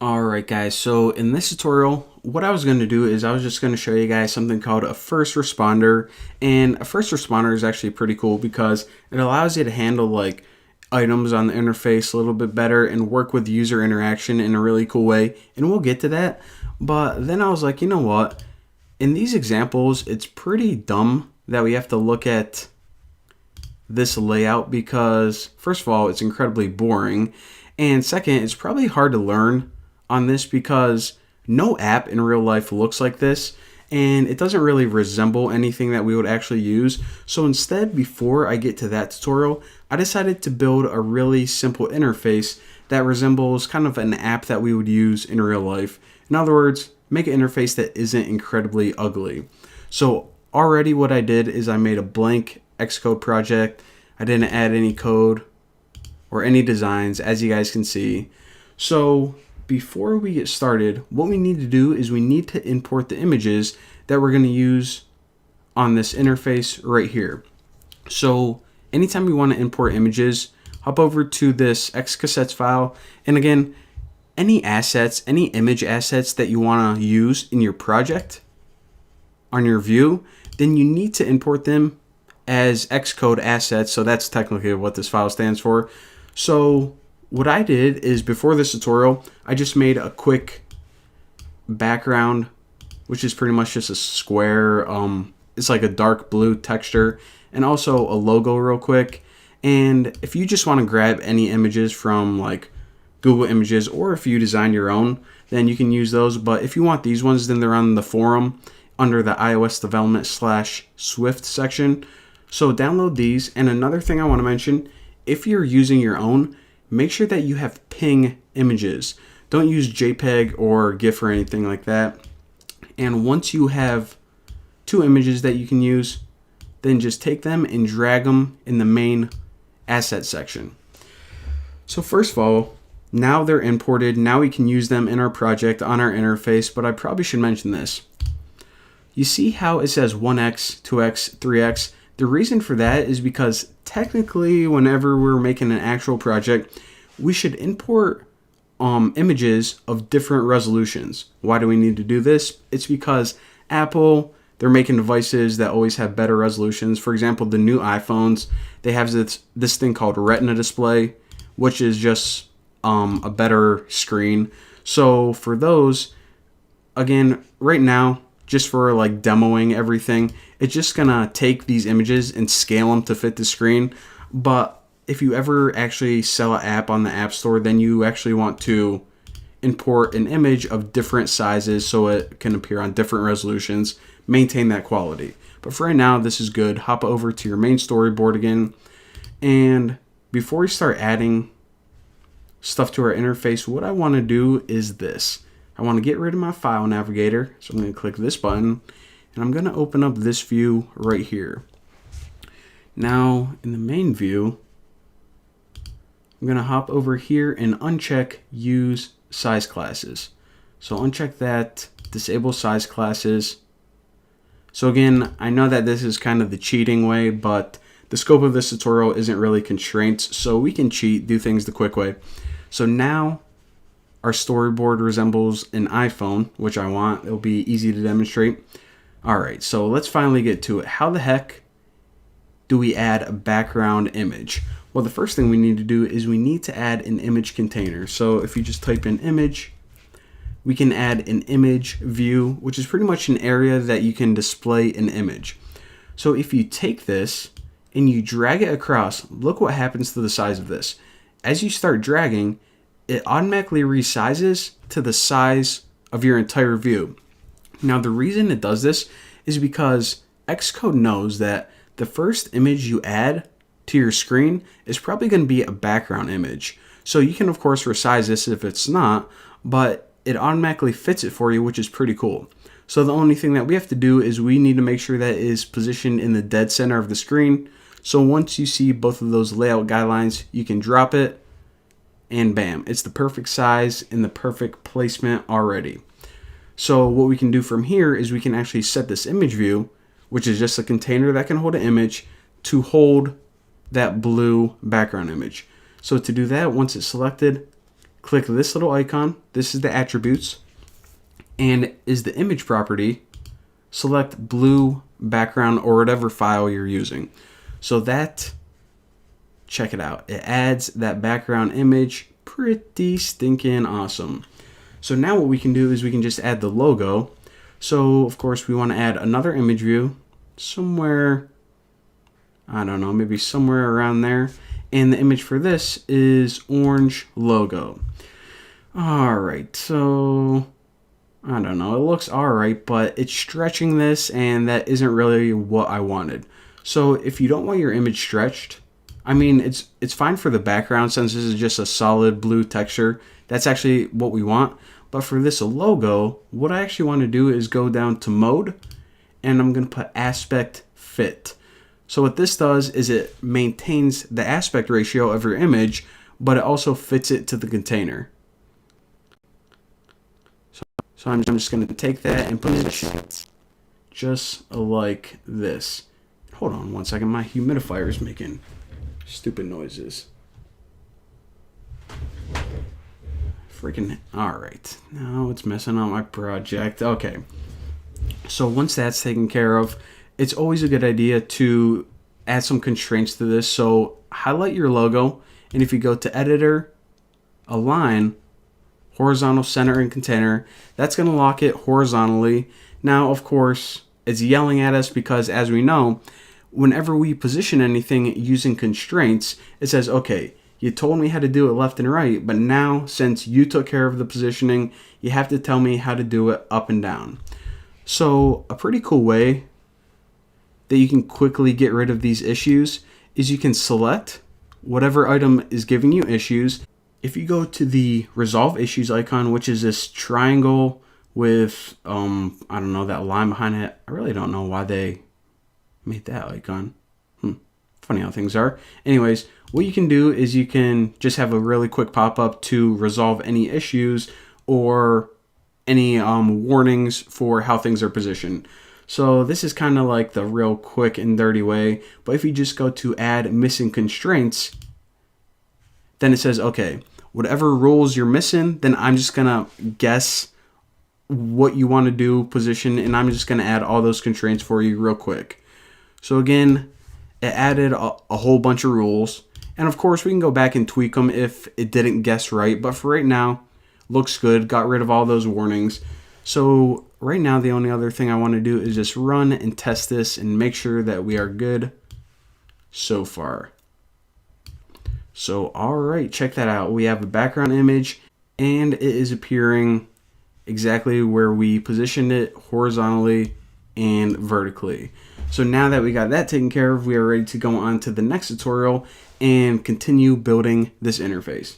Alright guys, so in this tutorial, what I was going to do is I was just going to show you guys something called a first responder. And a first responder is actually pretty cool because it allows you to handle like items on the interface a little bit better and work with user interaction in a really cool way. And we'll get to that. But then I was like, you know what? In these examples, it's pretty dumb that we have to look at this layout because first of all, it's incredibly boring. And second, it's probably hard to learn on this because no app in real life looks like this and it doesn't really resemble anything that we would actually use. So instead, before I get to that tutorial, I decided to build a really simple interface that resembles kind of an app that we would use in real life. In other words, make an interface that isn't incredibly ugly. So already what I did is I made a blank Xcode project. I didn't add any code or any designs, as you guys can see. So before we get started, what we need to do is we need to import the images that we're going to use on this interface right here. So anytime you want to import images, hop over to this xcassettes file. And again, any assets, any image assets that you want to use in your project on your view, then you need to import them as Xcode assets. So that's technically what this file stands for. So what I did is before this tutorial, I just made a quick background, which is pretty much just a square. It's like a dark blue texture and also a logo real quick. And if you just want to grab any images from like Google Images, or if you design your own, then you can use those. But if you want these ones, then they're on the forum under the iOS development /Swift section. So download these. And another thing I want to mention, if you're using your own, make sure that you have ping images. Don't use JPEG or GIF or anything like that. And once you have two images that you can use, then just take them and drag them in the main asset section. So first of all, now they're imported. Now we can use them in our project on our interface, but I probably should mention this. You see how it says 1x, 2x, 3x? The reason for that is because technically whenever we're making an actual project, we should import images of different resolutions. Why do we need to do this? It's because Apple, they're making devices that always have better resolutions. For example, the new iPhones, they have this thing called Retina display, which is just a better screen. So for those, again, right now, just for like demoing everything, it's just gonna take these images and scale them to fit the screen. But if you ever actually sell an app on the App Store, then you actually want to import an image of different sizes so it can appear on different resolutions, maintain that quality. But for right now, this is good. Hop over to your main storyboard again. And before we start adding stuff to our interface, what I want to do is this. I want to get rid of my file navigator, so I'm going to click this button, and I'm going to open up this view right here. Now, in the main view, I'm going to hop over here and uncheck Use Size Classes. So uncheck that, disable size classes. So again, I know that this is kind of the cheating way, but the scope of this tutorial isn't really constraints, so we can cheat, do things the quick way. So now our storyboard resembles an iPhone, which I want. It'll be easy to demonstrate. All right, so let's finally get to it. How the heck do we add a background image? Well, the first thing we need to do is we need to add an image container. So if you just type in image, we can add an image view, which is pretty much an area that you can display an image. So if you take this and you drag it across, look what happens to the size of this. As you start dragging, it automatically resizes to the size of your entire view. Now, the reason it does this is because Xcode knows that the first image you add to your screen is probably going to be a background image. So you can, of course, resize this if it's not, but it automatically fits it for you, which is pretty cool. So the only thing that we have to do is we need to make sure that it is positioned in the dead center of the screen. So once you see both of those layout guidelines, you can drop it, and bam, it's the perfect size and the perfect placement already. So what we can do from here is we can actually set this image view, which is just a container that can hold an image, to hold that blue background image. So to do that, once it's selected, click this little icon. This is the attributes, and is the image property. Select blue background or whatever file you're using. So that, check it out. It adds that background image. Pretty stinking awesome. So now what we can do is we can just add the logo. So of course we want to add another image view somewhere, I don't know, maybe somewhere around there. And the image for this is orange logo. All right, so I don't know, it looks all right, but it's stretching this, and that isn't really what I wanted. So if you don't want your image stretched, I mean, it's fine for the background since this is just a solid blue texture. That's actually what we want. But for this logo, what I actually want to do is go down to mode, and I'm going to put aspect fit. So what this does is it maintains the aspect ratio of your image, but it also fits it to the container. So I'm just going to take that and position it just like this. Hold on one second, my humidifier is making stupid noises. Freaking, all right. Now it's messing up my project. Okay. So once that's taken care of, it's always a good idea to add some constraints to this. So highlight your logo, and if you go to editor, align, horizontal, center, and container, that's going to lock it horizontally. Now, of course, it's yelling at us because, as we know, whenever we position anything using constraints, it says, okay, you told me how to do it left and right, but now since you took care of the positioning, you have to tell me how to do it up and down. So a pretty cool way that you can quickly get rid of these issues is you can select whatever item is giving you issues. If you go to the resolve issues icon, which is this triangle with, I don't know, that line behind it. I really don't know why they made that icon. Funny how things are. Anyways, what you can do is you can just have a really quick pop-up to resolve any issues or any warnings for how things are positioned. So this is kind of like the real quick and dirty way. But if you just go to add missing constraints, then it says, okay, whatever rules you're missing, then I'm just going to guess what you want to do, position, and I'm just going to add all those constraints for you real quick. So again, it added a whole bunch of rules. And of course, we can go back and tweak them if it didn't guess right. But for right now, looks good. Got rid of all those warnings. So right now, the only other thing I want to do is just run and test this and make sure that we are good so far. So, all right, check that out. We have a background image, and it is appearing exactly where we positioned it, horizontally and vertically. So now that we got that taken care of, we are ready to go on to the next tutorial and continue building this interface.